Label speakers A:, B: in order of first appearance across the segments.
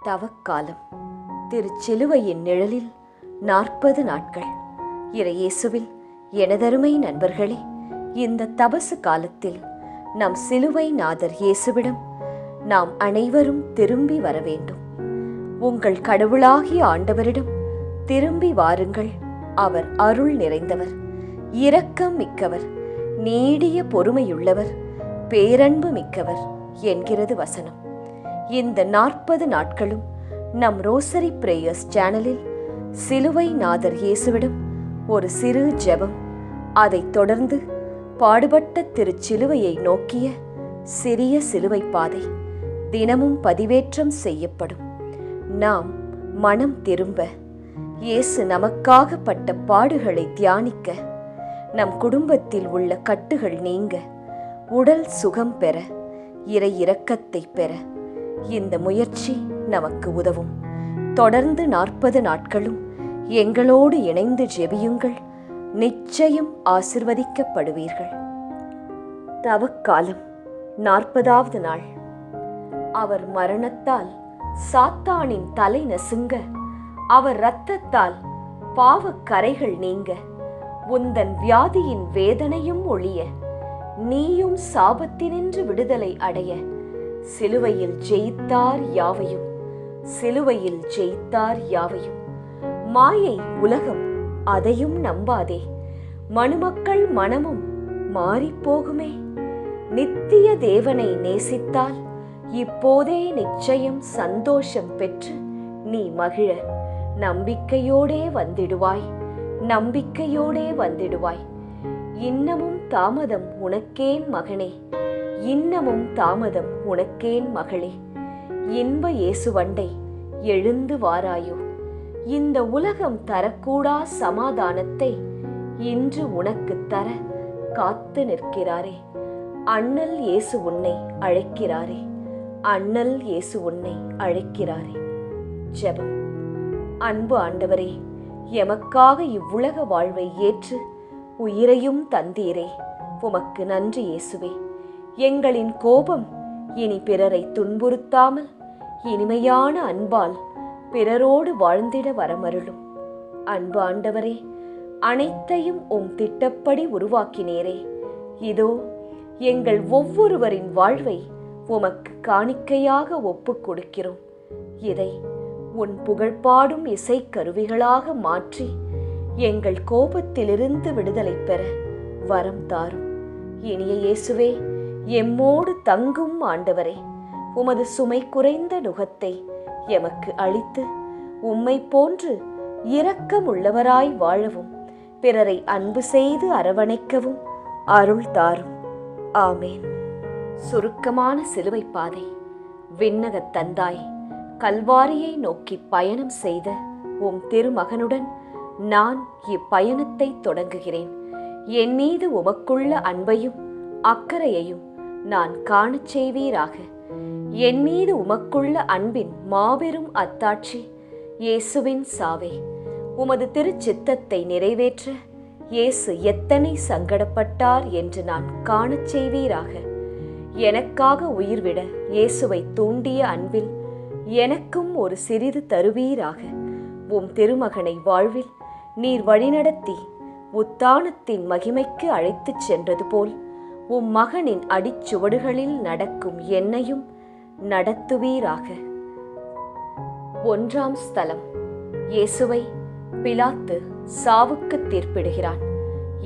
A: தவக்காலம். திருச்சிலுவையின் நிழலில் 40 நாட்கள். இறையேசுவில் எனதருமை நண்பர்களே, இந்த தபசு காலத்தில் நம் சிலுவை நாதர் இயேசுவிடம் நாம் அனைவரும் திரும்பி வர வேண்டும். உங்கள் கடவுளாகிய ஆண்டவரிடம் திரும்பி வாருங்கள். அவர் அருள் நிறைந்தவர், இரக்கம் மிக்கவர், நீடிய பொறுமையுள்ளவர், பேரன்பு மிக்கவர் என்கிறது வசனம். இந்த 40 நாட்களும் நம் ரோசரி பிரேயர்ஸ் சேனலில் சிலுவை நாதர் இயேசுவிடம் ஒரு சிறு ஜெபம், அதைத் தொடர்ந்து பாடுபட்ட திருச்சிலுவையை நோக்கிய சிறிய சிலுவை பாதை தினமும் பதிவேற்றம் செய்யப்படும். நாம் மனம் திரும்ப, இயேசு நமக்காக பட்ட பாடுகளை தியானிக்க, நம் குடும்பத்தில் உள்ள கட்டுகள் நீங்க, உடல் சுகம் பெற, இறை இரக்கத்தை பெற இந்த முயற்சி நமக்கு உதவும். தொடர்ந்து 40 நாட்களும் எங்களோடு இணைந்து ஜெபியுங்கள். நிச்சயம் ஆசிர்வதிக்கப்படுவீர்கள். தவக்காலம் 40வது நாள். அவர் மரணத்தால் சாத்தானின் தலை நசுங்க, அவர் இரத்தத்தால் பாவக்கரைகள் நீங்க, உந்தன் வியாதியின் வேதனையும் ஒழிய, நீயும் சாபத்தினின்று விடுதலை அடைய, சிலுவையில் ஜெயித்தார் யாவையும், சிலுவையில் ஜெயித்தார் யாவையும். மாயை உலகம் அதையும் நம்பாதே, மனுமக்கள் மனமும் மாறிப்போகுமே. நித்திய தேவனை நேசித்தால் இப்போதே நிச்சயம் சந்தோஷம் பெற்று நீ மகிழ நம்பிக்கையோடே வந்திடுவாய், நம்பிக்கையோடே வந்திடுவாய். இன்னமும் தாமதம் உனக்கேன் மகனே, இன்னமும் தாமதம் உனக்கேன் மகளே. இன்ப இயேசுவண்டை எழுந்து வாராயோ. இந்த உலகம் தரக்கூடா சமாதானத்தை இன்று உனக்கு தர காத்து நிற்கிறாரே. அண்ணல் இயேசு உன்னை அழைக்கிறாரே, அண்ணல் இயேசு உன்னை அழைக்கிறாரே. ஜெபம். அன்பு ஆண்டவரே, எமக்காக இவ்வுலக வாழ்வை ஏற்று உயிரையும் தந்தீரே, உமக்கு நன்றி இயேசுவே. எங்களின் கோபம் இனி பிறரை துன்புறுத்தாமல் இனிமையான அன்பால் பிறரோடு வாழ்ந்திட வரமருளும். அன்பு ஆண்டவரே, அனைத்தையும் உம் திட்டப்படி உருவாக்கினேரே. இதோ எங்கள் ஒவ்வொருவரின் வாழ்வை உமக்கு காணிக்கையாக ஒப்புக் கொடுக்கிறோம். இதை உன் புகழ்பாடும் இசைக்கருவிகளாக மாற்றி எங்கள் கோபத்திலிருந்து விடுதலை பெற வரம் தாரும். இனிய இயேசுவே, எம்மோடு தங்கும் ஆண்டவரே, உமது சுமை குறைந்த நுகத்தை எமக்கு அளித்து உம்மை போன்று இரக்கமுள்ளவராய் வாழவும், பிறரை அன்பு செய்து அரவணைக்கவும் அருள் தாரும். ஆமேன். சுருக்கமான சிலுவை பாதை. விண்ணகத் தந்தாய், கல்வாரியை நோக்கி பயணம் செய்த உம் திருமகனுடன் நான் இப்பயணத்தை தொடங்குகிறேன். என் மீது உமக்குள்ள அன்பையும் அக்கறையையும் நான் காணச் செய்வீராக. என் மீது உமக்குள்ள அன்பின் மாபெரும் அத்தாட்சி இயேசுவின் சாவே. உமது திருச்சித்தத்தை நிறைவேற்ற இயேசு எத்தனை சங்கடப்பட்டார் என்று நான் காணச் செய்வீராக. எனக்காக உயிர்விட இயேசுவை தூண்டிய அன்பில் எனக்கும் ஒரு சிறிது தருவீராக. உம் திருமகனை வாழ்வில் நீர் வழிநடத்தி உத்தானத்தின் மகிமைக்கு அழைத்துச் சென்றது போல் உம் மகனின் அடிச்சுவடுகளில் நடக்கும் என்னையும் நடத்துவீராக. 1ஆம் ஸ்தலம். இயேசுவை பிலாத்து சாவுக்கு தீர்ப்பிடுகிறான்.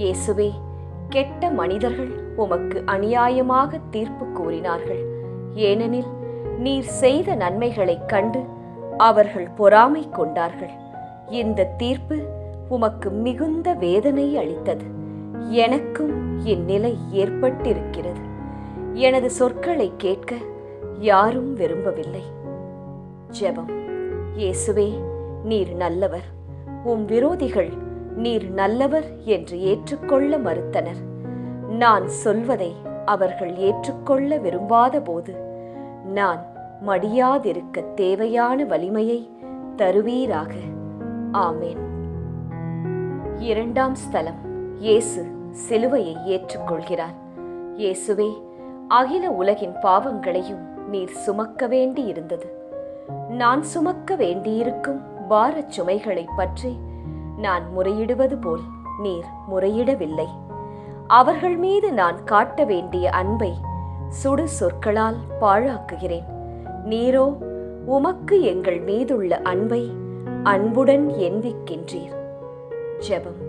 A: இயேசுவே, கெட்ட மனிதர்கள் உமக்கு அநியாயமாக தீர்ப்பு கூறினார்கள். ஏனெனில் நீர் செய்த நன்மைகளைக் கண்டு அவர்கள் பொறாமை கொண்டார்கள். இந்த தீர்ப்பு உமக்கு மிகுந்த வேதனை அளித்தது. எனக்கும் இந்நிலை ஏற்பட்டிருக்கிறது. எனது சொற்களை கேட்க யாரும் விரும்பவில்லை. ஜெபம். இயேசுவே, நீர் நல்லவர். உம் விரோதிகள் நீர் நல்லவர் என்று ஏற்றுக்கொள்ள மறுத்தனர். நான் சொல்வதை அவர்கள் ஏற்றுக்கொள்ள விரும்பாத போது நான் மடியாதிருக்க தேவையான வலிமையை தருவீராக. ஆமேன். 2ஆம் ஸ்தலம். இயேசு சிலுவையை ஏற்றுக்கொள்கிறார். இயேசுவே, அகில உலகின் பாவங்களையும் நீர் சுமக்க வேண்டி இருந்தது. நான் சுமக்க வேண்டியிருக்கும் பாரச் சுமைகளைப் பற்றி நான் முறையிடுவது போல் நீர் முறையிடவில்லை. அவர்கள் மீது நான் காட்ட வேண்டிய அன்பை சுடு சொற்களால் பாழாக்குகிறேன். நீரோ உமக்கு எங்கள் மீதுள்ள அன்பை அன்புடன் எண்பிக்கின்றீர். ஜெபம்.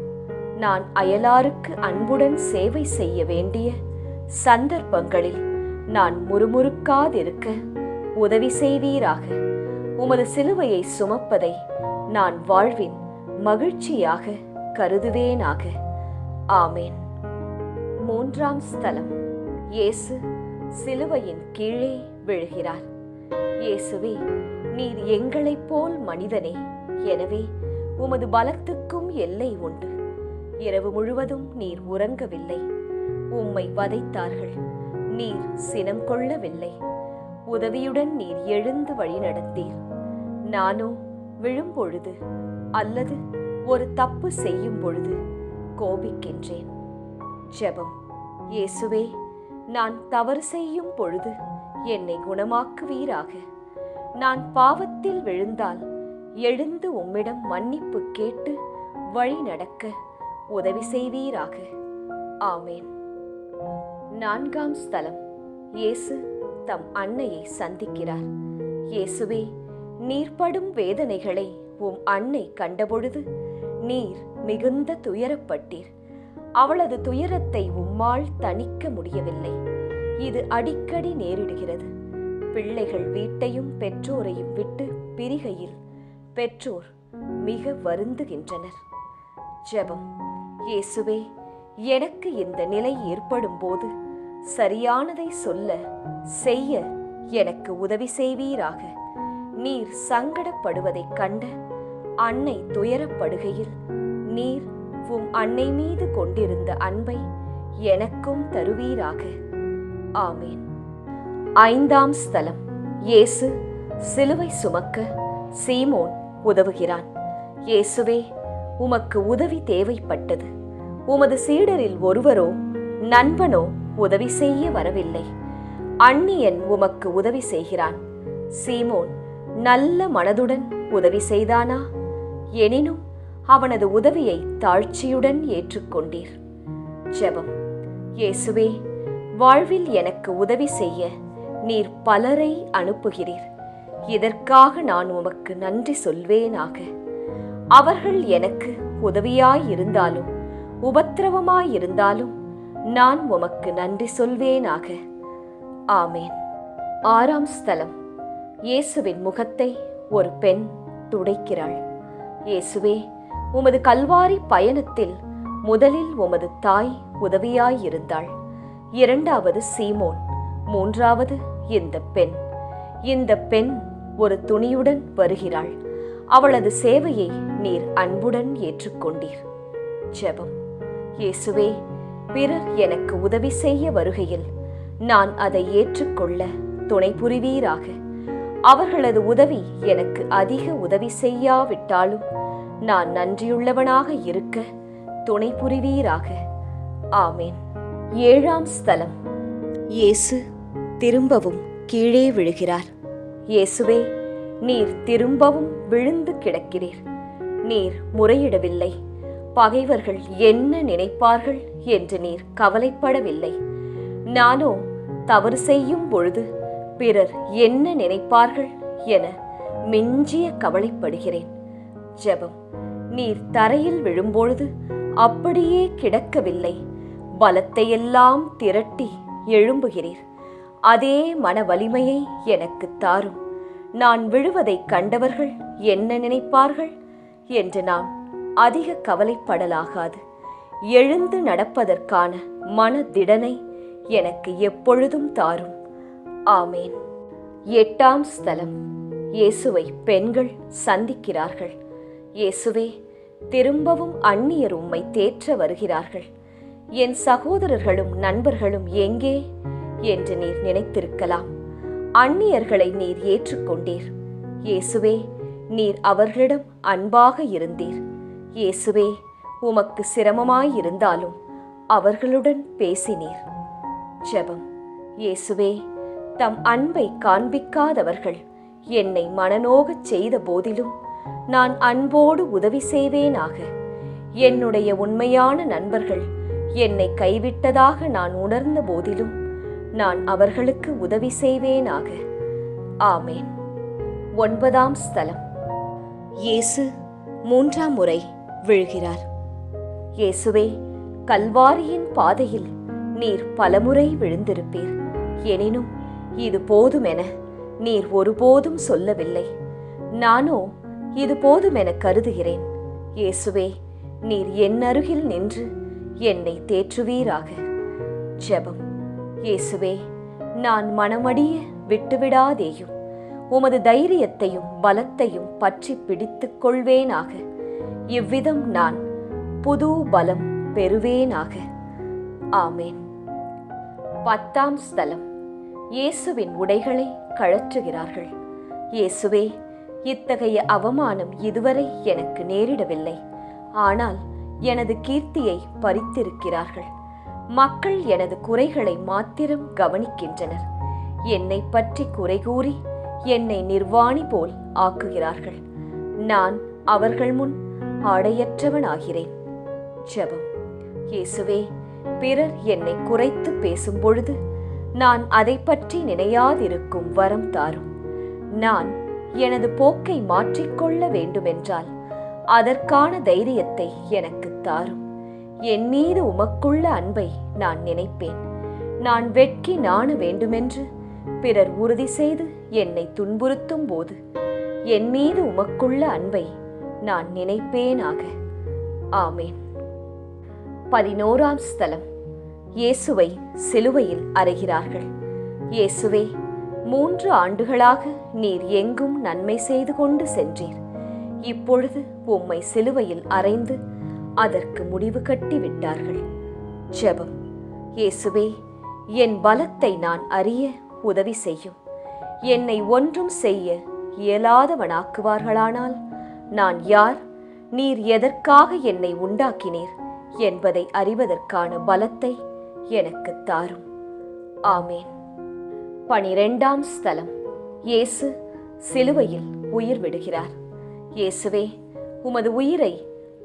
A: நான் அயலாருக்கு அன்புடன் சேவை செய்ய வேண்டிய சந்தர்ப்பங்களில் நான் முறுமுறுக்காதிருக்க உதவி செய்வீராக. உமது சிலுவையை சுமப்பதை நான் வாழ்வின் மகிழ்ச்சியாக கருதுவேனாக. ஆமேன். 3ஆம் ஸ்தலம். இயேசு சிலுவையின் கீழே விழுகிறார். இயேசுவே, நீர் எங்களைப் போல் மனிதனே, எனவே உமது பலத்துக்கும் எல்லை உண்டு. இரவு முழுவதும் நீர் உறங்கவில்லை. உம்மை வதைத்தார்கள், நீர் சினம் கொள்ளவில்லை. உதவியுடன் நீர் எழுந்து வழி நடந்தீர். நானோ விழும்பொழுது அல்லது ஒரு தப்பு செய்யும் பொழுது கோபிக்கின்றேன். ஜெபம். இயேசுவே, நான் தவறு செய்யும் பொழுது என்னை குணமாக்குவீராக. நான் பாவத்தில் விழுந்தால் எழுந்து உம்மிடம் மன்னிப்பு கேட்டு வழி நடக்க உதவி செய்வீராக. ஆமேன். 4ஆம் ஸ்தலம். இயேசு தம் அன்னையை சந்திக்கிறார். இயேசுவே, நீர் படும் வேதனைகளை உம் அன்னை கண்டபொழுது நீர் மிகுந்த துயரப்பட்டீர். அவளது துயரத்தை உம்மால் தணிக்க முடியவில்லை. இது அடிக்கடி நேரிடுகிறது. பிள்ளைகள் வீட்டையும் பெற்றோரையும் விட்டு பிரிகையில் பெற்றோர் மிக வருந்துகின்றனர். ஜெபம். இயேசுவே, எனக்கு இந்த நிலை ஏற்படும் போது சரியானதை சொல்ல செய்ய எனக்கு உதவி செய்வீராக. நீர் சங்கடப்படுவதைக் கண்ட அன்னை துயரப்படுகையில் நீர் உம் அன்னை மீது கொண்டிருந்த அன்பை எனக்கும் தருவீராக. ஆமேன். 5ஆம் ஸ்தலம். இயேசு சிலுவை சுமக்க சீமோன் உதவுகிறான். இயேசுவே, உமக்கு உதவி தேவைப்பட்டது. உமது சீடரில் ஒருவரோ நண்பனோ உதவி செய்ய வரவில்லை. அந்நியன் உமக்கு உதவி செய்கிறான். சீமோன் நல்ல மனதுடன் உதவி செய்தானா? எனினும் அவனது உதவியை தாழ்ச்சியுடன் ஏற்றுக்கொண்டீர். ஜெபம். இயேசுவே, வாழ்வில் எனக்கு உதவி செய்ய நீர் பலரை அனுப்புகிறீர். இதற்காக நான் உமக்கு நன்றி சொல்வேனாக. அவர்கள் எனக்கு உதவியாயிருந்தாலும் உபத்திரவமாயிருந்தாலும் நான் உமக்கு நன்றி சொல்வேனாக. ஆமேன். 6ஆம் ஸ்தலம். இயேசுவின் முகத்தை ஒரு பெண் துடைக்கிறாள். இயேசுவே, உமது கல்வாரி பயணத்தில் முதலில் உமது தாய் உதவியாயிருந்தாள். 2வது சீமோன், 3வது இந்த பெண். இந்த பெண் ஒரு துணியுடன் வருகிறாள். அவளது சேவையை நீர் அன்புடன் ஏற்றுக்கொண்டீர். ஜெபம். இயேசுவே, பிறர் எனக்கு உதவி செய்ய வருகையில் நான் அதை ஏற்றுக்கொள்ள துணை புரிவீராக. அவர்களது உதவி எனக்கு அதிக உதவி செய்யாவிட்டாலும் நான் நன்றியுள்ளவனாக இருக்க துணை புரிவீராக. ஆமேன். 7ஆம் ஸ்தலம். இயேசு திரும்பவும் கீழே விழுகிறார். இயேசுவே, நீர் திரும்பவும் விழுந்து கிடக்கிறீர். நீர் முறையிடவில்லை. பகைவர்கள் என்ன நினைப்பார்கள் என்று நீர் கவலைப்படவில்லை. நானோ தவறு செய்யும் பொழுது பிறர் என்ன நினைப்பார்கள் என மிஞ்சிய கவலைப்படுகிறேன். ஜெபம். நீர் தரையில் விழும்பொழுது அப்படியே கிடக்கவில்லை. பலத்தையெல்லாம் திரட்டி எழும்புகிறீர். அதே மன வலிமையை எனக்கு தாரும். நான் விழுவதைக் கண்டவர்கள் என்ன நினைப்பார்கள் என்று நான் அதிக கவலைப்படலாகாது. எழுந்து நடப்பதற்கான மனதிடனை எனக்கு எப்பொழுதும் தாரும். ஆமேன். 8ஆம் ஸ்தலம். இயேசுவை பெண்கள் சந்திக்கிறார்கள். இயேசுவே, திரும்பவும் அந்நியர் உம்மை தேற்ற வருகிறார்கள். என் சகோதரர்களும் நண்பர்களும் எங்கே என்று நீர் நினைத்திருக்கலாம். அந்நியர்களை நீர் ஏற்றுக்கொண்டீர். இயேசுவே, நீர் அவர்களிடம் அன்பாக இருந்தீர். இயேசுவே, உமக்கு சிரமமாயிருந்தாலும் அவர்களுடன் பேசினீர். ஜெபம். இயேசுவே, தம் அன்பை காண்பிக்காதவர்கள் என்னை மனநோகச் செய்த போதிலும் நான் அன்போடு உதவி செய்வேனாக. என்னுடைய உண்மையான நண்பர்கள் என்னை கைவிட்டதாக நான் உணர்ந்த போதிலும் நான் அவர்களுக்கு உதவி செய்வேனாக. ஆமேன். 9ஆம் ஸ்தலம். இயேசு 3ஆம் முறை விழுகிறார். இயேசுவே, கல்வாரியின் பாதையில் நீர் பலமுறை விழுந்திருப்பீர். எனினும் இது போதுமென நீர் ஒருபோதும் சொல்லவில்லை. நானோ இது போதுமென கருதுகிறேன். இயேசுவே, நீர் என் அருகில் நின்று என்னை தேற்றுவீராக. ஜெபம். இயேசுவே, நான் மனமடிய விட்டுவிடாதேயும். உமது தைரியத்தையும் பலத்தையும் பற்றி பிடித்துக் கொள்வேனாக. இவ்விதம் நான் புது பலம் பெறுவேனாக. ஆமேன். 10ஆம் ஸ்தலம். இயேசுவின் உடைகளை கழற்றுகிறார்கள். இயேசுவே, இத்தகைய அவமானம் இதுவரை எனக்கு நேரிடவில்லை. ஆனால் எனது கீர்த்தியை பறித்திருக்கிறார்கள். மக்கள் எனது குறைகளை மாத்திரம் கவனிக்கின்றனர். என்னை பற்றி குறை கூறி என்னை நிர்வாணி போல் ஆக்குகிறார்கள். நான் அவர்கள் முன் ஆடையற்றவனாகிறேன். ஜெபம். இயேசுவே, பிறர் என்னை குறைத்து பேசும் பொழுது நான் அதை பற்றி நினையாதிருக்கும் வரம் தாரும். நான் எனது போக்கை மாற்றிக்கொள்ள வேண்டுமென்றால் அதற்கான தைரியத்தை எனக்கு தாரும். என் மீது உமக்குள்ள அன்பை நான் நினைப்பேன். நான் வெட்கி நாண வேண்டுமென்று பிறர் உறுதி செய்து என்னை துன்புறுத்தும் போது என் மீது உமக்குள்ள அன்பை நான் நினைப்பேனாக. ஆமேன். 11ஆம் ஸ்தலம். இயேசுவை சிலுவையில் அறைகிறார்கள். இயேசுவே, 3 ஆண்டுகளாக நீர் எங்கும் நன்மை செய்து கொண்டு சென்றீர். இப்பொழுது உம்மை சிலுவையில் அறைந்து அதற்கு முடிவு கட்டி விட்டார்கள். ஜெபம். இயேசுவே, என் பலத்தை நான் அறிய உதவி செய்யும். என்னை ஒன்றும் செய்ய இயலாதவனாக்குவார்களானால் நான் யார், நீர் எதற்காக என்னை உண்டாக்கினீர் என்பதை அறிவதற்கான பலத்தை எனக்கு தாரும். ஆமேன். 12ஆம் ஸ்தலம். இயேசு சிலுவையில் உயிர் விடுகிறார். இயேசுவே, உமது உயிரை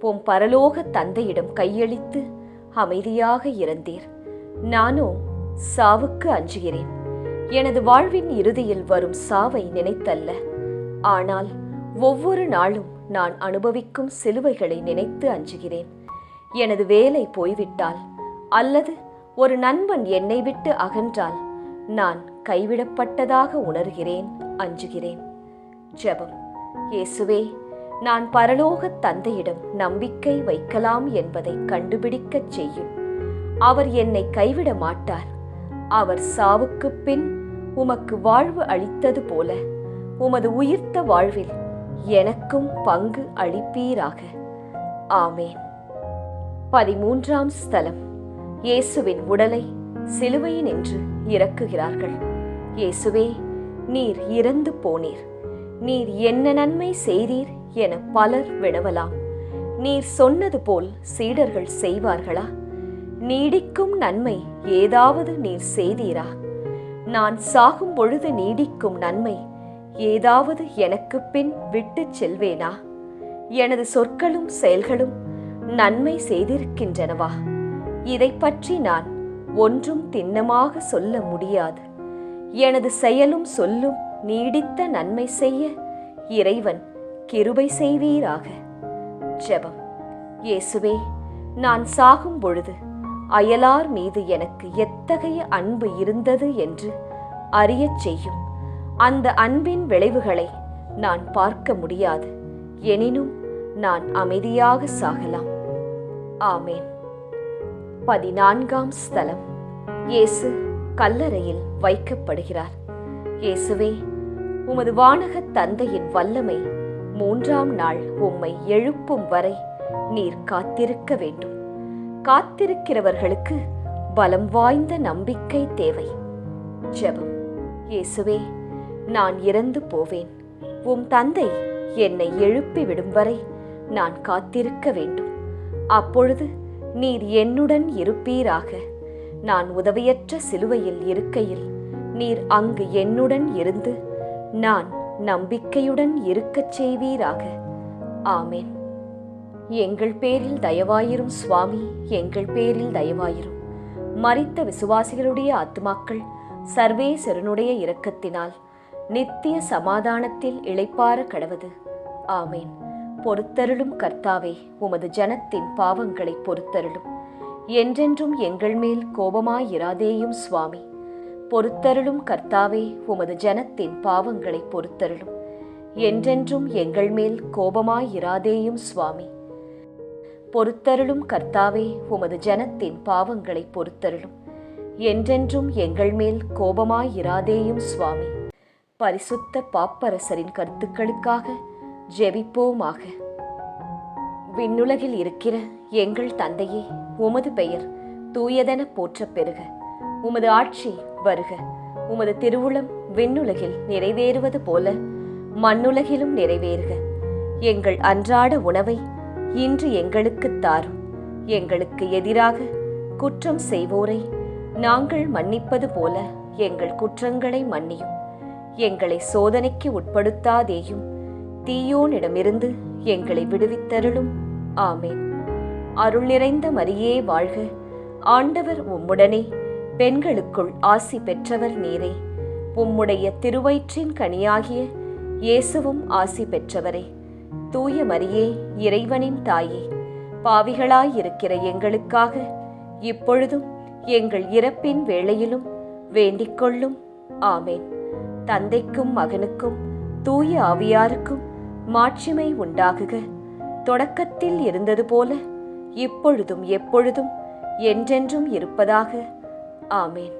A: உம் பரலோக தந்தையிடம் கையளித்து அமைதியாக இறந்தீர். நானோ சாவுக்கு அஞ்சுகிறேன். எனது வாழ்வின் இறுதியில் வரும் சாவை நினைத்தல்ல, ஆனால் ஒவ்வொரு நாளும் நான் அனுபவிக்கும் சிலுவைகளை நினைத்து அஞ்சுகிறேன். எனது வேலை போய்விட்டால் அல்லது ஒரு நண்பன் என்னை விட்டு அகன்றால் நான் கைவிடப்பட்டதாக உணர்கிறேன், அஞ்சுகிறேன். ஜெபம். இயேசுவே, நான் பரலோக தந்தையிடம் நம்பிக்கை வைக்கலாம் என்பதை கண்டுபிடிக்கச் செய்யும். அவர் என்னை கைவிட மாட்டார். அவர் சாவுக்குப் பின் உமக்கு வாழ்வு அளித்தது போல உமது உயிர்த்த வாழ்வில் எனக்கும் பங்கு அளிப்பீராக. ஆமேன். 13ஆம் ஸ்தலம். இயேசுவின் உடலை சிலுவையினின்று இறக்குகிறார்கள். இயேசுவே, நீர் இறந்து போனீர். நீர் என்ன நன்மை செய்தீர் என பலர் வினவலாம். நீர் சொன்னது போல் சீடர்கள் செய்வார்களா? நீடிக்கும் நன்மை ஏதாவது நீர் செய்தீரா? நான் சாகும் பொழுது நீடிக்கும் நன்மை ஏதாவது எனக்கு பின் விட்டு செல்வேனா? எனது சொற்களும் செயல்களும் நன்மை செய்திருக்கின்றனவா? இதை பற்றி நான் ஒன்றும் திண்ணமாக சொல்ல முடியாது. எனது செயலும் சொல்லும் நீடித்த நன்மை செய்ய இறைவன் கிருபை செய்வீராக. ஜெபம். இயேசுவே, நான் சாகும் பொழுது அயலார் மீது எனக்கு எத்தகைய அன்பு இருந்தது என்று அறியச் செய்யும். அந்த அன்பின் விளைவுகளை நான் பார்க்க முடியாது. எனினும் நான் அமைதியாக சாகலாம். ஆமேன். 14ஆம் ஸ்தலம். இயேசு கல்லறையில் வைக்கப்படுகிறார். இயேசுவே, உமது வானகத் தந்தையின் வல்லமை 3ஆம் நாள் உம்மை எழுப்பும் வரை நீர் காத்திருக்க வேண்டும். காத்திருக்கிறவர்களுக்கு பலம் வாய்ந்த நம்பிக்கை தேவை. ஜெபம். இயேசுவே, நான் இறந்து போவேன். உம் தந்தை என்னை எழுப்பி விடும் வரை நான் காத்திருக்க வேண்டும். அப்பொழுது நீர் என்னுடன் இருப்பீராக. நான் உதவியற்ற சிலுவையில் இருக்கையில் நீர் அங்கு என்னுடன் இருந்து நான் நம்பிக்கையுடன் இருக்கச் செய்வீராக. ஆமென். எங்கள் பேரில் தயவாயிரும் சுவாமி, எங்கள் பேரில் தயவாயிரும். மரித்த விசுவாசிகளுடைய ஆத்துமாக்கள் சர்வேசரனுடைய இரக்கத்தினால் நித்திய சமாதானத்தில் இளைப்பாற கடவது. ஆமேன். பொறுத்தருளும் கர்த்தாவே, உமது ஜனத்தின் பாவங்களை பொறுத்தருளும். என்றென்றும் எங்கள் மேல் கோபமாயிராதேயும் சுவாமி. பொறுத்தருளும் கர்த்தாவே, உமது ஜனத்தின் பாவங்களை பொறுத்தருளும். என்றென்றும் எங்கள் மேல் கோபமாயிராதேயும் சுவாமி. பொறுத்தருளும் கர்த்தாவே, உமது ஜனத்தின் பாவங்களை பொறுத்தருளும். என்றென்றும் எங்கள் மேல் கோபமாயிராதேயும் சுவாமி. பரிசுத்த பாப்பரசரின் கருத்துக்களுக்காக ஜெபிப்போமாக. விண்ணுலகில் இருக்கிற எங்கள் தந்தையே, உமது பெயர் தூயதென போற்றப் பெறுக. உமது ஆட்சி வருக. உமது திருவுளம் விண்ணுலகில் நிறைவேறுவது போல மண்ணுலகிலும் நிறைவேறுக. எங்கள் அன்றாட உணவை இன்று எங்களுக்குத் தாரும். எங்களுக்கு எதிராக குற்றம் செய்வோரை நாங்கள் மன்னிப்பது போல எங்கள் குற்றங்களை மன்னியும். எங்களை சோதனைக்கு உட்படுத்தாதேயும், தீயோனிடமிருந்து எங்களை விடுவித்தருளும். ஆமேன். அருள் நிறைந்த மரியே வாழ்க. ஆண்டவர் உம்முடனே, பெண்களுக்குள் ஆசி பெற்றவர் நீரே. உம்முடைய திருவயிற்றின் கனியாகிய இயேசுவும் ஆசி பெற்றவரே. தூய மரியே, இறைவனின் தாயே, பாவிகளாயிருக்கிற எங்களுக்காக இப்பொழுதும் எங்கள் இறப்பின் வேளையிலும் வேண்டிக்கொள்ளும். ஆமேன். தந்தைக்கும் மகனுக்கும் தூய ஆவியாருக்கும் மாட்சிமை உண்டாகுக. தொடக்கத்தில் இருந்தது போல இப்பொழுதும் எப்பொழுதும் என்றென்றும் இருப்பதாக. ஆமேன்.